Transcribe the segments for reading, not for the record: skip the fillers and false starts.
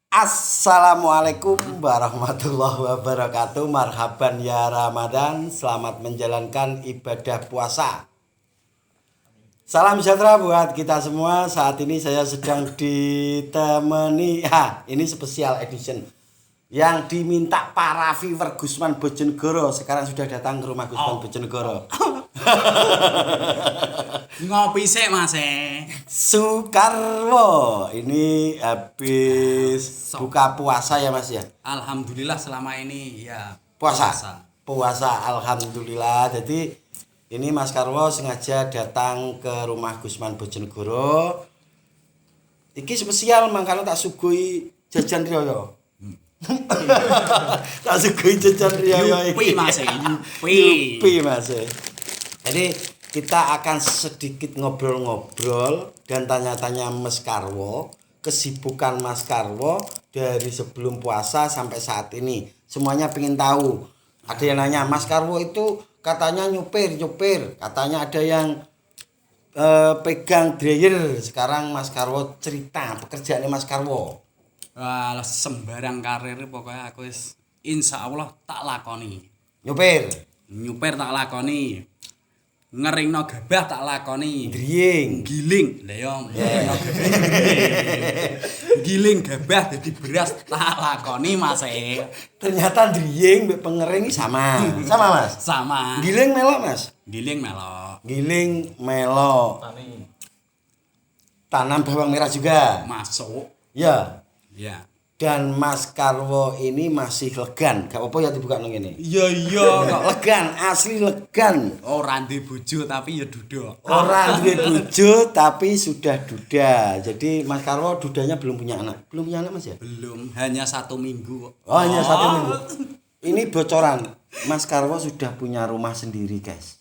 Assalamualaikum warahmatullahi wabarakatuh. Marhaban ya Ramadan. Selamat menjalankan ibadah puasa. Salam sejahtera buat kita semua. Saat ini saya sedang ditemani ini spesial edition yang diminta para viewer Gusman Bojonegoro. Sekarang sudah datang ke rumah Gusman Bojonegoro. Ngopi sik Mas. Sukarwo ini habis buka puasa ya Mas ya? Alhamdulillah selama ini ya puasa alhamdulillah. Jadi ini Mas Karwo sengaja datang ke rumah Gusman Bojonegoro. Iki spesial mangkano tak sugoi jajan riyo. Tak sugoi jajan riyo iki. Yupi Mas. Jadi kita akan sedikit ngobrol-ngobrol dan tanya-tanya Mas Karwo, kesibukan Mas Karwo dari sebelum puasa sampai saat ini. Semuanya pengen tahu. Ada yang nanya, Mas Karwo itu katanya nyupir, katanya ada yang pegang dryer. Sekarang Mas Karwo cerita pekerjaannya Mas Karwo. Sembarang karir pokoknya aku insyaallah tak lakoni. Nyupir tak lakoni. Ngeringno gabah tak lakoni. Drying, giling. Lah yo giling gabah dadi beras tak lakoni Mas. Ternyata drying mbek pengering sama. Sama Mas? Sama. Giling melok Mas? Giling melok. Tanam bawang merah juga. Masuk. Ya. Ya. Dan Mas Karwo ini masih legan, gak apa-apa ya dibuka nang ngene. Iya. Legan, asli legan. Ora ndek bojo tapi ya duda. Ora duwe bojo tapi sudah duda. Jadi Mas Karwo dudanya belum punya anak. Belum punya anak Mas ya? Belum, hanya 1 minggu. Oh, hanya 1 minggu. Ini bocoran. Mas Karwo sudah punya rumah sendiri, guys.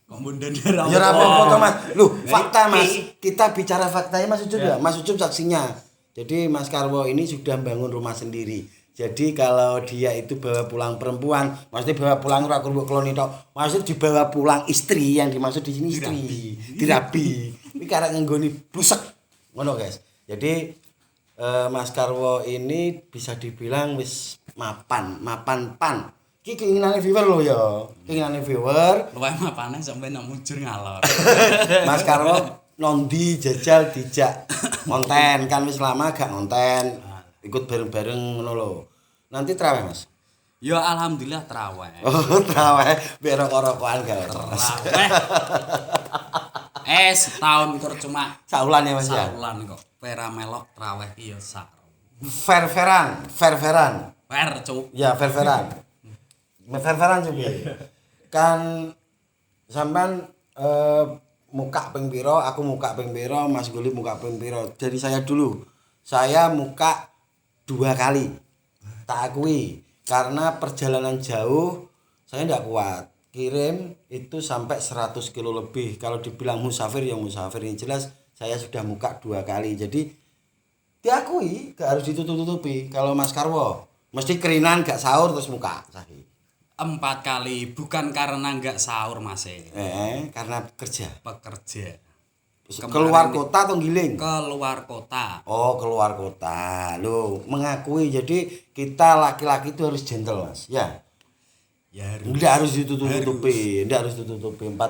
Kemudian ya apa-apa Mas. Loh, fakta Mas. Kita bicara faktanya Mas Ucup ya. Mas Ucup saksinya. Jadi Mas Karwo ini sudah bangun rumah sendiri. Jadi kalau dia itu bawa pulang perempuan, maksudnya bawa pulang ora kudu kloni tok. Maksud dibawa pulang istri, yang dimaksud di sini istri. Dirabi. Ini karek ngenggoni busek. Ngono guys. Jadi Mas Karwo ini bisa dibilang wis mapan pan. Iki keinginane viewer lho ya. Keinginane viewer. Luwih mapane sampe nang mujur ngalor. Mas Karwo nondi jajal dijak konten kan wis lama gak konten, ikut bareng-bareng ngono lho. Nanti traweh Mas? Ya alhamdulillah traweh. Oh traweh biar rokok-rokokan gak traweh. Setahun kur cuma saulan ya Mas ya. Saulan kok. Pera melok traweh ki ya sak. Fair-fairan. Fair cuk. Ya fair-fairan. Fair-fairan juga. Kan sampean muka ping piro, aku muka ping piro, Mas Guli muka ping piro. Dari saya dulu. Saya muka 2 kali. Tak akui karena perjalanan jauh saya ndak kuat. Kirim itu sampai 100 kilo lebih. Kalau dibilang musafir ya musafir, yang jelas saya sudah muka 2 kali. Jadi diakui, gak harus ditutup-tutupi. Kalau Mas Karwo mesti kerinan gak sahur terus muka sakit. 4 kali, bukan karena enggak sahur Mas. Karena pekerja. Keluar kota atau giling? Keluar kota. Oh, keluar kota. Loh, mengakui. Jadi kita laki-laki itu harus gentle, Mas. Ya. Ya harus. Enggak harus ditutup-tutupi. 4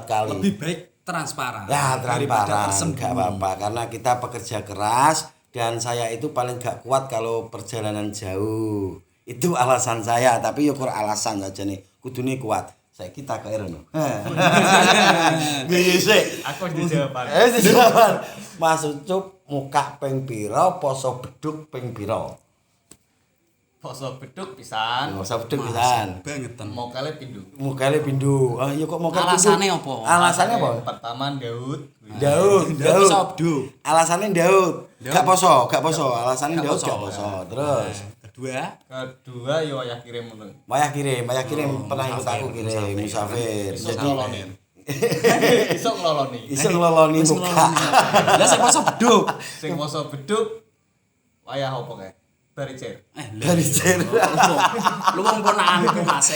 kali. Lebih baik transparan. Ya, transparan. Enggak apa-apa karena kita pekerja keras dan saya itu paling gak kuat kalau perjalanan jauh. Itu alasan saya, tapi ya kurang alasan saja nih. Kudune kuat. Saya kita ke Erno. Nggih, aku dijawaban. Dijawaban. Mas Ucup muka ping piro, poso beduk ping piro? Poso beduk pisan. Poso beduk pisan. Bangetan. Mokale pindu. Mokale pindu. Ah ya kok mokale pindu. Alasannya apa? Alasannya apa? Pertama Daud. Sabdu. Alasannya Daud. Gak poso. Alasannya Daud gak poso. Terus kedua yo wayah kirim ngono. Wayah kirim pernah ikut aku kirim musafir. Jadi iso ngeloloni muka. Lah sing poso beduk. Sing poso beduk wayah opo kae? Baricer. Baricer. Lu wong ponakanku Mas.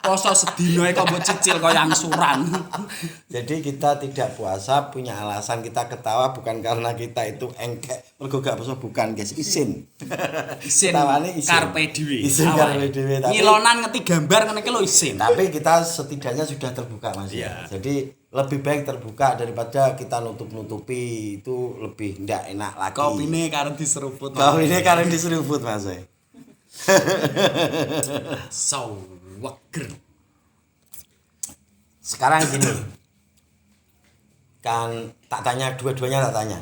Poso sedina kok mbok cicil kaya angsuran. Jadi kita tidak puasa punya alasan kita ketawa bukan karena kita itu engkek. Mergo gak poso bukan guys, isin. Isin Tawane isin. karpe dhewe. Isin karpe dhewe tapi Ngilonan ngeti gambar ngene iki lho isin. tapi kita setidaknya sudah terbuka Mas. Iya. Jadi lebih baik terbuka daripada kita nutup-nutupi, itu lebih ndak enak lagi. Kopine karo diseruput. Kau ini karena diseruput Mas. Saweger. Sekarang gini. Kan tak tanya dua-duanya tak tanya.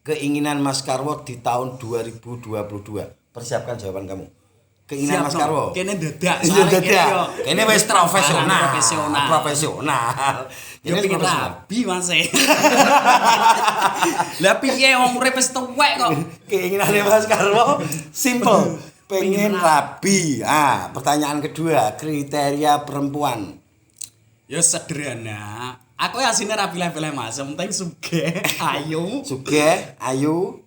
Keinginan Mas Karwo di tahun 2022. Persiapkan jawaban kamu. Keinginan Mas Karwo. Kene dadak. Iya dadak. Kene wis profesional. Profesional. Yo Ini pengen profesional. rabi Mas. Lah piye wong urip wis tuwek kok. Keinginannya Mas Karwo simple. Pengen rabi. Ah, pertanyaan kedua, kriteria perempuan. Ya sederhana. Aku ya asine rabi pilih Mas, yang penting sugih, ayu, Sugih, ayu.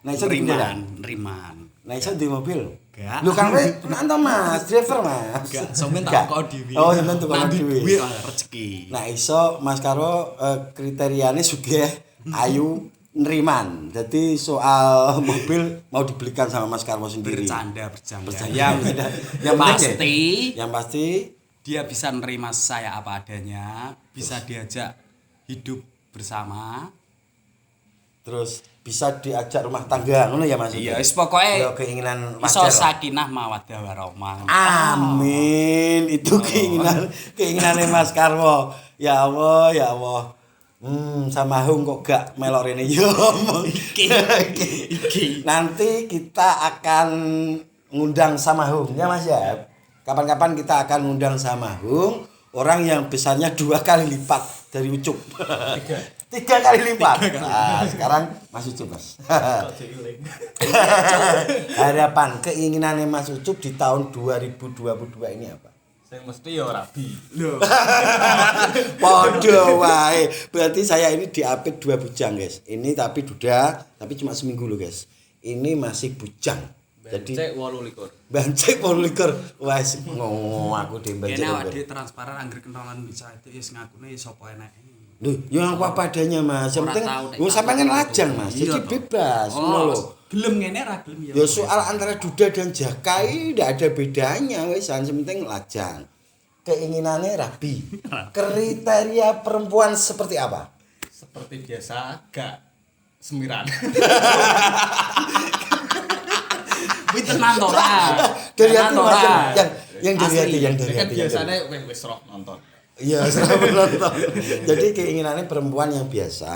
Nah, iso di kendaraan. riman. Nah, iso di mobil. Gak. Lu kan kowe tenan to Mas, driver Mas. Gak, sampeyan Gak. tak kok dhewe. Oh, sampeyan tukang Nanti dhewe. duwe rezeki. Nah, iso Mas Karwo kriteriane sugih, ayu, neriman. Jadi soal mobil mau dibelikan sama Mas Karwo sendiri. Bercanda. Yang pasti yang pasti dia bisa menerima saya apa adanya, bisa diajak hidup bersama. terus bisa diajak rumah tangga ngono ya Mas. Iya, wis pokoke ya keinginan iso wajar. sakinah mawaddah warahmah. Amin. Itu keinginannya Mas Karwo. Ya Allah, ya Allah. Sama Hung kok gak melok rene yo. Iki. Nanti kita akan ngundang sama Hung ya Mas ya. Kapan-kapan kita akan ngundang sama Hung, orang yang besarnya 2 kali lipat dari Ucup. 3 kali lipat. Nah, sekarang Mas Ucup Mas. Harapan keinginannya Mas Ucup di tahun 2022 ini apa? Saya mesti ya rabi. Lho. Podo wae. Berarti saya ini diapit 2 bujang, guys. Ini tapi duda, tapi cuma seminggu loh, guys. Ini masih bujang. Jadi Cek 28. bancek 28. Wes ngono aku dembel. Kene awake dhewe transparan anggere kenalan bisa itu wis ngakune sapa enake. Lho, yang apa adanya Mas. Yang Ora penting tahu nek wong sampean kan aku lajang itu. Mas. Iya, Jadi toh. bebas ngono lho. Gelem ngene ra gelem ya. Ya soal antara duda dan jakai tidak ada bedanya wis, yang penting lajang. Keinginannya rabi. Kriteria perempuan seperti apa? Seperti biasa agak semiran. Kuwi tenan to ora? Dari hati Tenan to Mas ora? yang dari Asli. hati, yang dari Kan hati. biasanya wis roh nonton. Iya, selalu nonton. Jadi keinginannya perempuan yang biasa,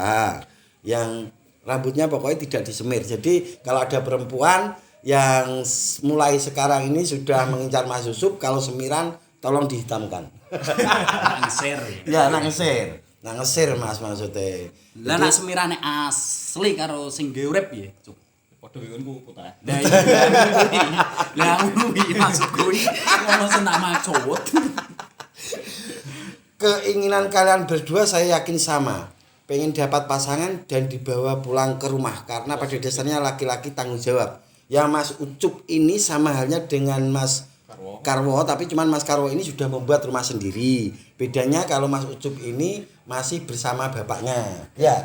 yang rambutnya pokoknya tidak disemir. Jadi kalau ada perempuan yang mulai sekarang ini sudah mengincar Mas Yusuf, kalau semiran tolong dihitamkan. Ngesir. Ya, nak ngesir. Nak ngesir Mas maksudnya. Lah nak semirane asli karo sing ge urip piye, Cuk? Padha ngono putah. Lah iya. Lah ngono iki maksud kuwi ngono sing tak maksud. Keinginan kalian berdua saya yakin sama. Pengen dapat pasangan dan dibawa pulang ke rumah. Karena pada dasarnya laki-laki tanggung jawab. Ya Mas Ucup ini sama halnya dengan Mas Karwo. Tapi cuman Mas Karwo ini sudah membuat rumah sendiri. Bedanya kalau Mas Ucup ini masih bersama bapaknya. Ya,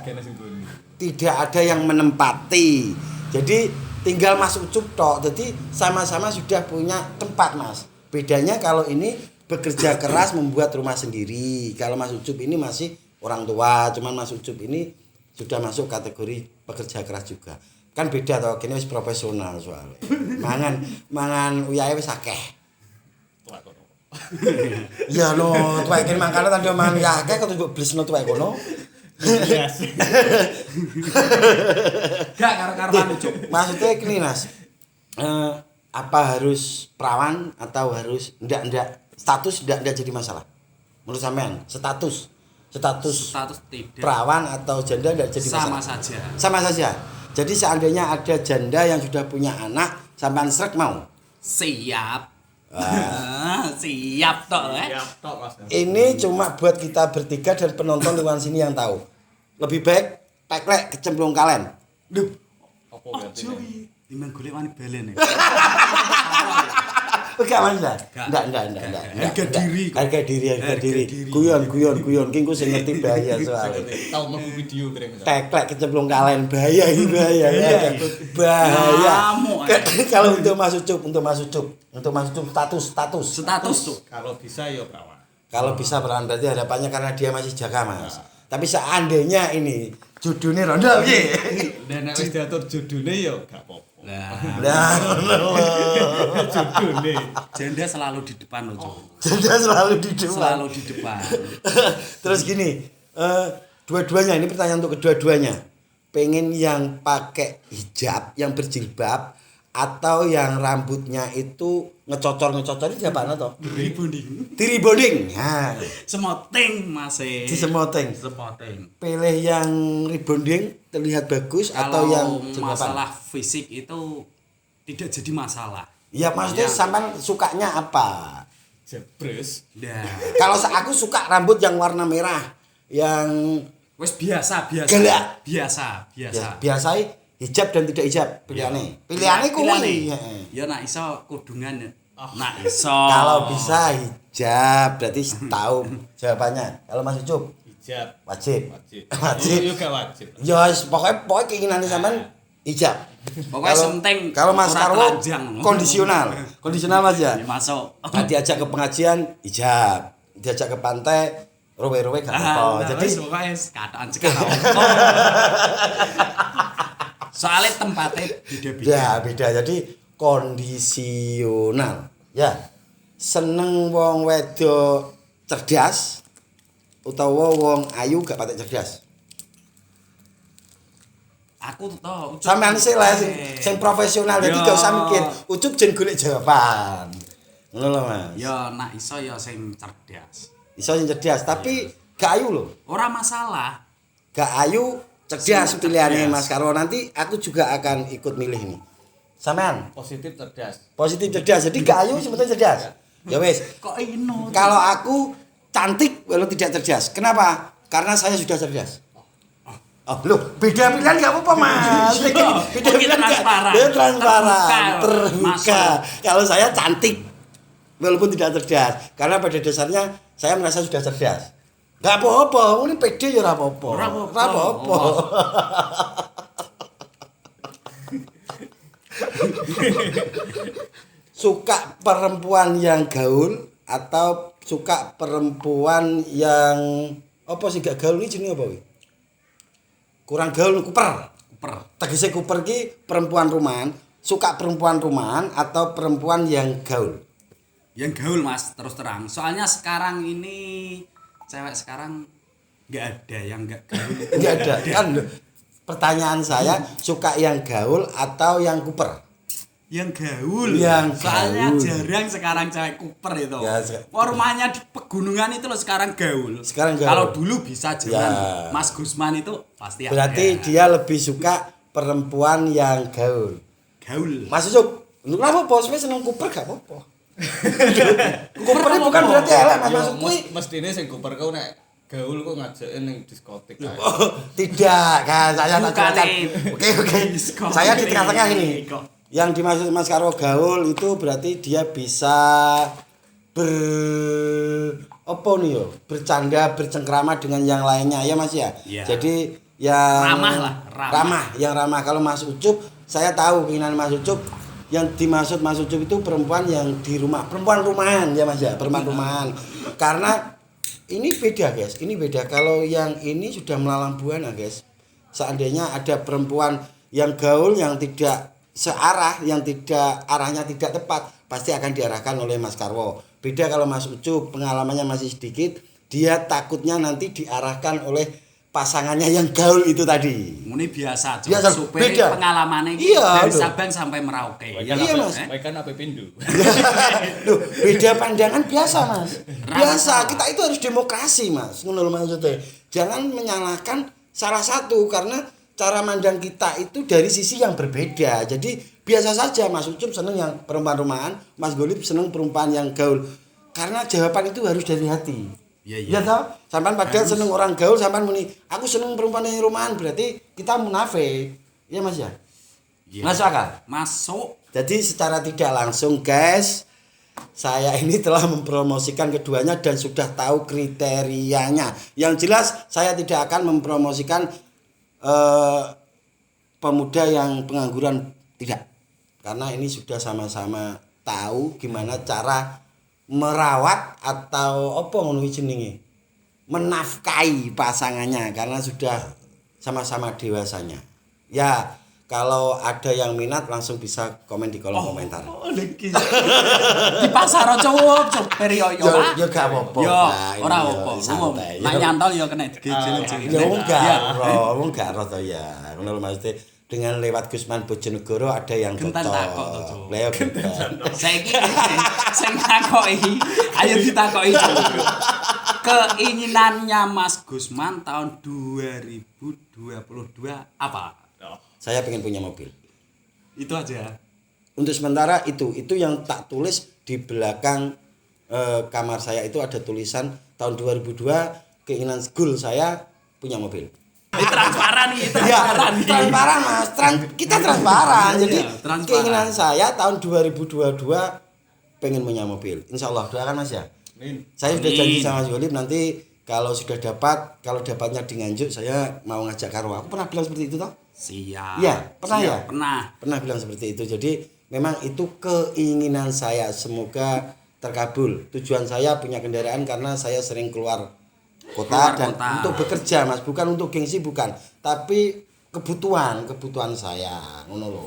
tidak ada yang menempati. Jadi tinggal Mas Ucup tok. Jadi sama-sama sudah punya tempat Mas. Bedanya kalau ini bekerja keras membuat rumah sendiri. Kalau Mas Ucup ini masih orang tua, cuman Mas Ucup ini sudah masuk kategori pekerja keras juga. Kan beda toh, kene wis profesional soalnya. Mangan uyahe wis akeh. Ya no, tuwek kene mangkane tandha mangan uyahe akeh kok mbok blesno tuwek kono. Gak karo-karoan Cuk. Maksudnya gini Mas. Apa harus perawan atau harus ndak status ndak jadi masalah? Menurut sampean, status tidak. perawan atau janda ndak jadi Sama masalah? saja. Sama saja. Jadi seandainya ada janda yang sudah punya anak, sampean srek mau? Siap. Siap toh Siap tok Mas. Ini cuma buat kita bertiga dan penonton luar sini yang tahu. Lebih baik peklek kecemplung kalen. Duh, Apa berarti? Timbang golek wani balen. Enggak Mas. Enggak. Enggak. Harga diri kok. Harga diri. Guyon. Ki engko sing ngerti bahaya soalnya. Tahu mau video bareng. Teklek kecemplung kalen bahaya ya. Bahaya. Ngamuk. Kalau untuk Mas Ucup status. Status tuh. Kalau bisa ya perawan. Kalau bisa peran berarti harapannya karena dia masih jaga Mas. Tapi seandainya ini judulnya rondo piye? Dan nek wis diatur judulnya ya gak apa-apa. Nah, Judulnya. janda selalu di depan loh, Cuk. Jadi selalu di depan. Selalu di depan. Terus gini, dua-duanya ini pertanyaan untuk kedua-duanya. Pengen yang pakai hijab, yang berjilbab atau yang rambutnya itu ngecocor itu siapa atau? Diribonding. Nah, Semoting masih. di semoting. Semoting. Pilih yang rebonding terlihat bagus atau yang jilbaban? masalah fisik itu tidak jadi masalah. Ya maksudnya Yang- sampean sukanya apa? Jebres. Nah, Kalau aku suka rambut yang warna merah, yang wes biasa. Gelak. Biasa. ya, biasa hijab dan tidak hijab pilihannya. Pilihannya kuwi. Ya nak iso kudungan. Nak iso. Kalau bisa hijab berarti tahu jawabannya. Kalau Mas Ucup Hijab. wajib. Wajib. Yo gak wajib. Ya pokoknya keinginan sampean hijab. Pokoknya penting kalau Mas ora Karwo telanjang. kondisional Mas ya. Ya, masuk. Nah, diajak ke pengajian hijab, diajak ke pantai rowe-rowe gak apa. Jadi pokoknya kataan sekarang. Soalnya tempatnya beda-beda. beda. Jadi kondisional. Ya. Seneng wong wedok cerdas utawa wong ayu gak patek cerdas. Aku tuh Sampeyan sih lah sing profesional jadi Yo. gak usah mikir. Ucup jen golek jawaban. Ngono lho Mas. ya nak iso ya sing cerdas. Iso sing cerdas tapi gak ayu lho. Ora masalah. Gak ayu cerdas Sing pilihannya cerdas. Mas Karwo. Nanti aku juga akan ikut milih nih. Sampean Positif cerdas. positif cerdas. Jadi gak ayu sebetulnya cerdas. Ya wes. Kok ino? Kalau aku cantik walau tidak cerdas. Kenapa? Karena saya sudah cerdas. Oh, loh, beda pilihan gak apa-apa, Mas. Beda Kita pilihan nggak- transparan. dia transparan, Terbuka. terbuka. Kalau saya cantik walaupun tidak cerdas. Karena pada dasarnya saya merasa sudah cerdas. Gak apa-apa, ini pede ya ora apa-apa. Ora apa-apa. Ora apa-apa. Suka perempuan yang gaul atau suka perempuan yang apa sih gak gaul ini jenenge apa kuwi? Kurang gaul kuper. Tegese kuper ki perempuan rumahan, suka perempuan rumahan atau perempuan yang gaul. Yang gaul Mas, terus terang. Soalnya sekarang ini cewek sekarang nggak ada yang nggak gaul. Enggak ada kan lho. Pertanyaan saya suka yang gaul atau yang kuper? Yang gaul. Yang Soalnya gaul. jarang sekarang cewek kuper itu. Ya, Rumahnya di pegunungan itu loh sekarang gaul. Sekarang gaul. Kalau dulu bisa jalan Ya. Mas Gusman itu pasti Berarti ada. dia lebih suka perempuan yang gaul. gaul. Mas Yusuf, lu kenapa bos seneng kuper gak apa-apa? Kuper ini bukan berarti elek Mas Yo, maksud kuwi. mestine sing kuper kau nek gaul kok ngajakin ning diskotik ae. Oh, tidak, kan saya tak Bukan, jelaskan. Lim. Oke. Diskon, Saya di tengah-tengah ini. Kok. Yang dimaksud Mas Karwo gaul itu berarti dia bisa ber apa nih yo? Bercanda, bercengkrama dengan yang lainnya ya Mas ya. Iya. Jadi yang Ramah lah, ramah. yang ramah. Kalau Mas Ucup, saya tahu keinginan Mas Ucup yang dimaksud Mas Ucup itu perempuan yang di rumah, perempuan rumahan ya Mas ya, perempuan rumahan. Karena ini beda guys, ini beda. Kalau yang ini sudah melalang buana guys. Seandainya ada perempuan yang gaul yang tidak searah, yang tidak arahnya tidak tepat, pasti akan diarahkan oleh Mas Karwo. Beda kalau Mas Ucup pengalamannya masih sedikit, dia takutnya nanti diarahkan oleh pasangannya yang gaul itu tadi. Ini biasa, Cuk. Biasa, Supaya beda. pengalamannya Iya, dari loh. Sabang sampai Merauke. Wae Iya, kan Mas. Wae kan ape pindu. Loh, beda pandangan biasa Mas. Biasa, Ramah. kita itu harus demokrasi Mas. Ngono lho maksudnya. Jangan menyalahkan salah satu karena cara mandang kita itu dari sisi yang berbeda. Jadi biasa saja Mas Ucup seneng yang perempuan rumahan, Mas Golib seneng perempuan yang gaul. Karena jawaban itu harus dari hati. Iya, Ya toh? Sampean padahal seneng orang gaul, sampean muni, aku seneng perempuan yang rumahan, berarti kita munafik. Iya Mas ya? Iya. Masuk akal? Masuk. Jadi secara tidak langsung guys, saya ini telah mempromosikan keduanya dan sudah tahu kriterianya. Yang jelas saya tidak akan mempromosikan pemuda yang pengangguran, tidak. Karena ini sudah sama-sama tahu gimana cara merawat atau apa ngono jenenge, menafkahi pasangannya karena sudah sama-sama dewasanya. Ya, kalau ada yang minat langsung bisa komen di kolom komentar. Di pasar cowok perioyo. Ya gak apa-apa. Yo, Nah, ini ora yo, apa. santai. Nek nyantol yo kena digejel-jel. Ya wong gak ro to ya. Ngono lho maksudnya dengan lewat Gusman Bojonegoro ada yang Genten cocok. takok to, Cuk. Lah ya genten. Saiki sing takoki, ayo ditakoki Cuk. Keinginannya Mas Gusman tahun 2022 apa? Saya pengen punya mobil. Itu aja. Untuk sementara itu yang tak tulis di belakang kamar saya itu ada tulisan tahun 2002 keinginan goal saya punya mobil. Ini transparan nih, Ya, transparan Mas. Kita transparan. Jadi Iya, transparan. keinginan saya tahun 2022 pengen punya mobil. Insya Allah doakan Mas ya. Amin. Saya sudah Amin. janji sama Mas Golib nanti kalau sudah dapat, kalau dapatnya di Nganjuk saya mau ngajak karo. Aku pernah bilang seperti itu toh? Siap. Iya, pernah Siap, ya? Pernah. Bilang seperti itu. Jadi memang itu keinginan saya, semoga terkabul. Tujuan saya punya kendaraan karena saya sering keluar kota dan untuk bekerja Mas, bukan untuk gengsi, bukan, tapi kebutuhan saya ngono lho.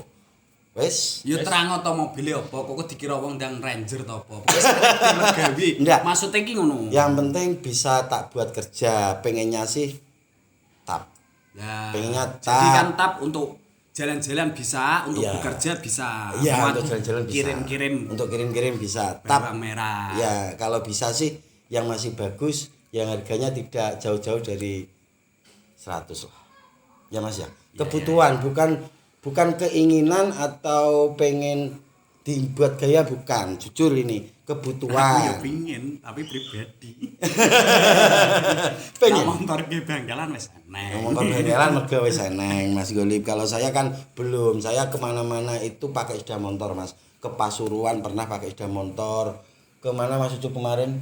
Wes. Yo terang to mobile apa? Kok dikira wong ndang Ranger to apa? Pokoke gawe. Ndak. Maksudnya ki ngono. Yang penting bisa tak buat kerja, pengennya sih tap. Ya. Pengennya Jadi tap. kan tap untuk jalan-jalan bisa, untuk Iya. bekerja bisa. Iya, Muat untuk jalan-jalan bisa. Kirim-kirim Untuk kirim-kirim bisa. bawang merah. Ya, kalau bisa sih yang masih bagus, yang harganya tidak jauh-jauh dari 100 lah. Ya Mas ya. Kebutuhan bukan keinginan atau pengen dibuat gaya, bukan. Jujur ini Aku ya kebutuhan. pingin, tapi pribadi. Pengen. Nah, motor ke bangkalan wis eneng. Ngomong bengkelan mergo wis eneng Mas Golib. Kalau saya kan belum. Saya kemana-mana itu pakai sepeda motor Mas. Ke Pasuruan pernah pakai sepeda motor. Kemana Mas Ucup kemarin?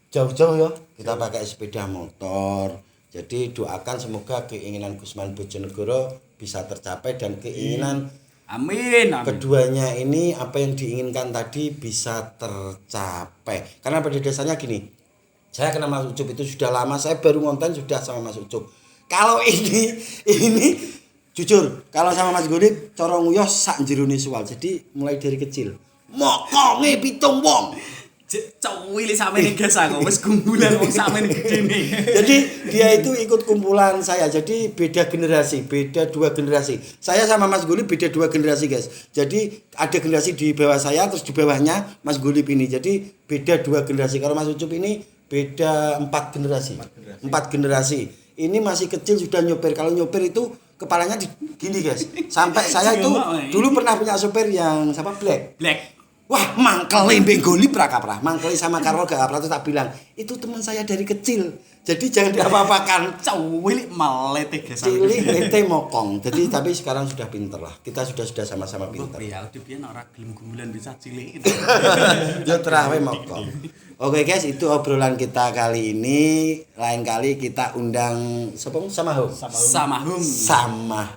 Jauh-jauh ya. Kita pakai sepeda motor. Jadi doakan semoga keinginan Gusman Bojonegoro bisa tercapai dan keinginan Amin. keduanya ini apa yang diinginkan tadi bisa tercapai. Karena pada dasarnya gini, saya kenal Mas Ucup itu sudah lama, saya baru ngonten sudah sama Mas Ucup. Kalau ini jujur, kalau sama Mas Golib cara nguyuh sak jerone suwal. Jadi mulai dari kecil. Mokonge pitung wong. Cowili sampe guys aku wis kumpulan wong sampe gedene. Jadi dia itu ikut kumpulan saya. Jadi beda generasi, beda 2 generasi. Saya sama Mas Golib beda 2 generasi, guys. Jadi ada generasi di bawah saya, terus di bawahnya Mas Golib ini. Jadi beda 2 generasi. Kalau Mas Ucup ini beda 4 generasi. 4 generasi. Ini masih kecil sudah nyopir. Kalau nyopir itu kepalanya gini, guys. Sampai saya itu dulu pernah punya sopir yang siapa? Black. Wah, mangkele mbek Golib ra kaprah. Mangkele sama Karwo gak kaprah, terus tak bilang, itu teman saya dari kecil. Jadi jangan diapa-apakan. Cowili melete guys. Cilik ente mokong. Jadi tapi sekarang sudah pinter lah. Kita sudah sama-sama pinter. Ya, udah biyen ora gelem gumulan bisa cilik. Yo terawe mokong. Oke guys, itu obrolan kita kali ini. Lain kali kita undang sama Hung. Sama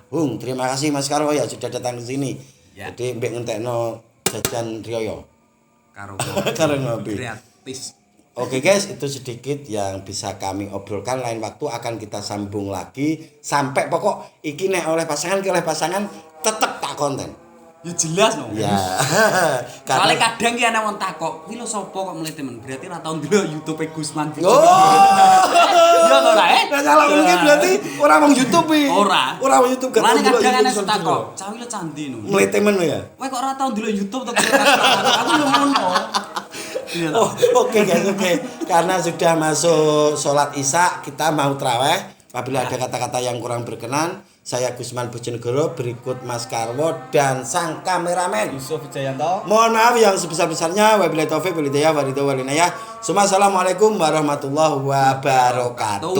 Hung. Terima kasih Mas Karwo ya sudah datang ke sini. Ya. Jadi mbek ngentekno jajan Rioyo. Karo ngopi. gratis. Oke guys, itu sedikit yang bisa kami obrolkan. Lain waktu akan kita sambung lagi sampai pokok iki nek oleh pasangan tetep tak konten. Ya jelas no. Ya. Soalnya kadang ki ana wong takok, "Kuwi lho sapa kok mulai temen?" Berarti ora tau ndelok YouTube Gusman. Oh. Ya to lah Nah, salah mungkin berarti ora wong YouTube iki. Ora. Ora wong YouTube gak Mulane tau ndelok kadang ana YouTube takok, "Cawi lho candi no." mulai temen lo ya. Kowe kok ora tau ndelok YouTube to? Aku yo ngono. Iya Oh, oke guys, oke. Karena sudah masuk sholat Isya, kita mau traweh. Apabila ada kata-kata yang kurang berkenan, saya Gusman Bojonegoro, berikut Mas Karwo dan sang kameramen Yusuf Wijayanto. Mohon maaf yang sebesar-besarnya. Wabillahi taufiq wal hidayah. Assalamualaikum warahmatullahi wabarakatuh.